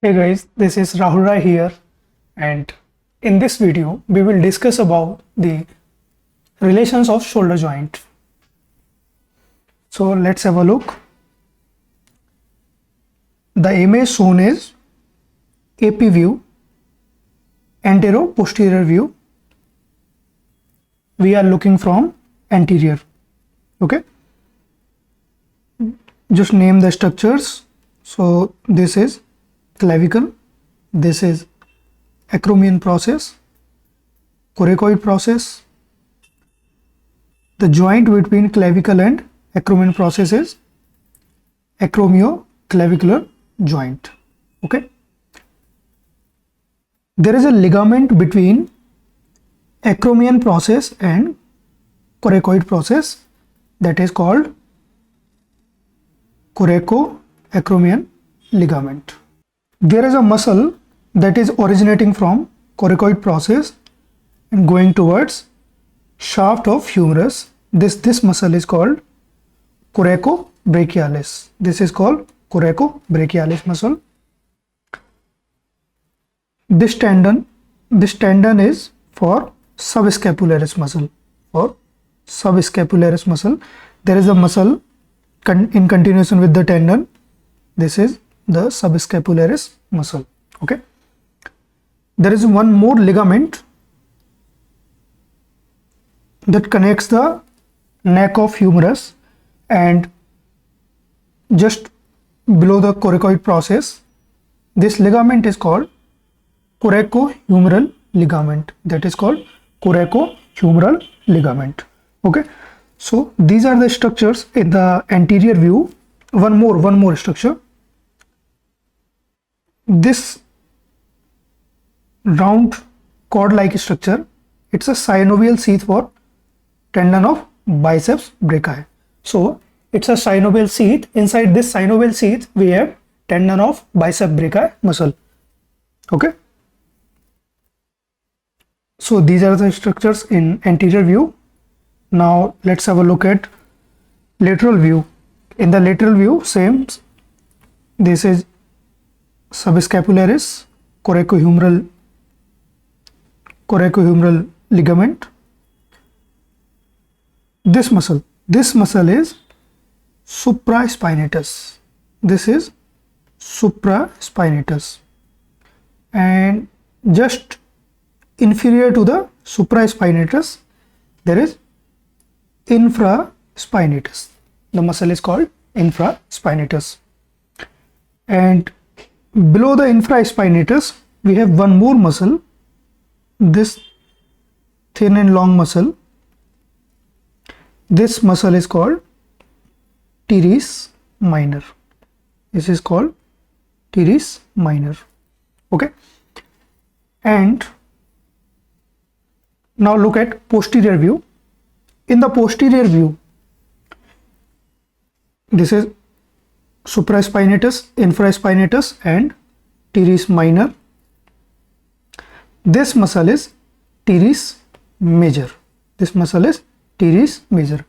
Hey guys, this is Rahul Rai here, and in this video we will discuss about the relations of shoulder joint. So let's have a look. The image shown is AP view, antero-posterior view. We are looking from anterior. Okay. Just name the structures. So this is clavicle, this is acromion process, coracoid process. The joint between clavicle and acromion process is acromioclavicular joint. Okay. There is a ligament between acromion process and coracoid process, that is called coracoacromion ligament. There is a muscle that is originating from coracoid process and going towards shaft of humerus. This muscle is called coracobrachialis. This is called coracobrachialis muscle. This tendon is for subscapularis muscle. For subscapularis muscle, there is a muscle in continuation with the tendon. This is the subscapularis muscle. Okay. There is one more ligament that connects the neck of humerus and just below the coracoid process. This ligament is called coracohumeral ligament. That is called coracohumeral ligament. Okay. So these are the structures in the anterior view. One more structure. This round cord-like structure, it's a synovial sheath for tendon of biceps brachii. So it's a synovial sheath. Inside this synovial sheath, we have tendon of bicep brachii muscle. Okay. So these are the structures in anterior view. Now let's have a look at lateral view. In the lateral view, same. This is subscapularis coracohumeral ligament. This muscle is supraspinatus. This is supraspinatus, and just inferior to the supraspinatus there is infraspinatus. The muscle is called infraspinatus, and below the infraspinatus we have one more muscle, this thin and long muscle. This muscle is called teres minor. This is called teres minor. Okay. And now look at posterior view. In the posterior view, this is supraspinatus, infraspinatus and teres minor. This muscle is teres major. This muscle is teres major.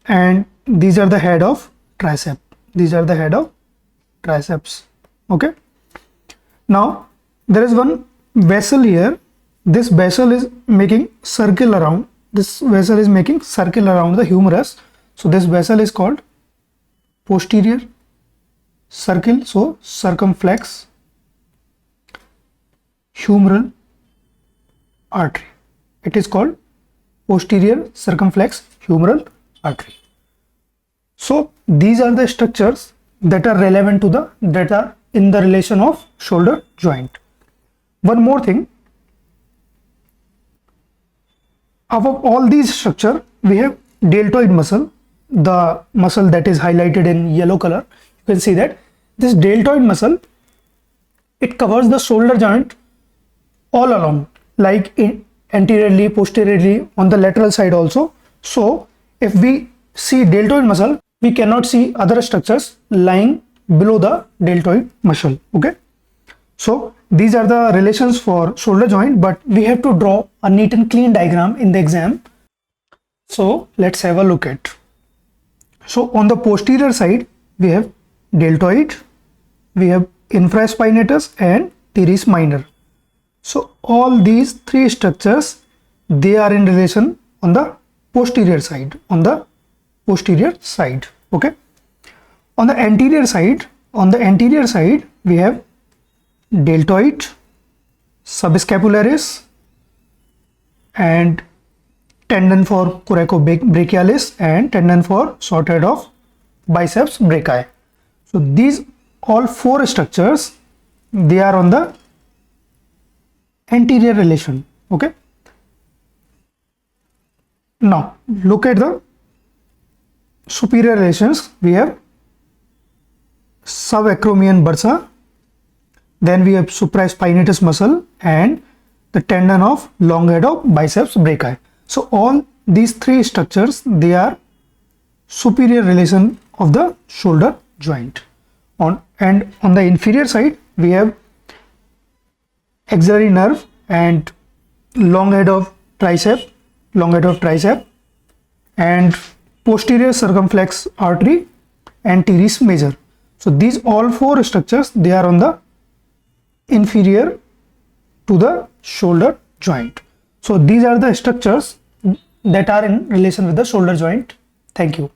And these are the head of tricep. These are the head of triceps. Okay. Now there is one vessel here. This vessel is making circle around. This vessel is making circle around the humerus. So this vessel is called posterior circle. So circumflex humeral artery. It is called posterior circumflex humeral artery. So these are the structures that are relevant to that are in the relation of shoulder joint. One more thing. Out of all these structure, we have deltoid muscle, the muscle that is highlighted in yellow color. You can see that this deltoid muscle, it covers the shoulder joint all along, like anteriorly, posteriorly, on the lateral side also. So if we see deltoid muscle, we cannot see other structures lying below the deltoid muscle. Okay. So these are the relations for shoulder joint, but we have to draw a neat and clean diagram in the exam. So let's have a look at. So on the posterior side we have deltoid, we have infraspinatus and teres minor. So all these three structures, they are in relation on the posterior side, okay. On the anterior side, we have deltoid, subscapularis, and tendon for coracobrachialis and tendon for short head of biceps brachii. So these all four structures, they are on the anterior relation, okay. Now look at the superior relations. We have subacromion bursa, then we have supraspinatus muscle and the tendon of long head of biceps brachii. So all these three structures, they are superior relation of the shoulder joint. On the inferior side, we have axillary nerve and long head of tricep, and posterior circumflex artery and teres major. So these all four structures, they are on the inferior to the shoulder joint. So these are the structures that are in relation with the shoulder joint. Thank you.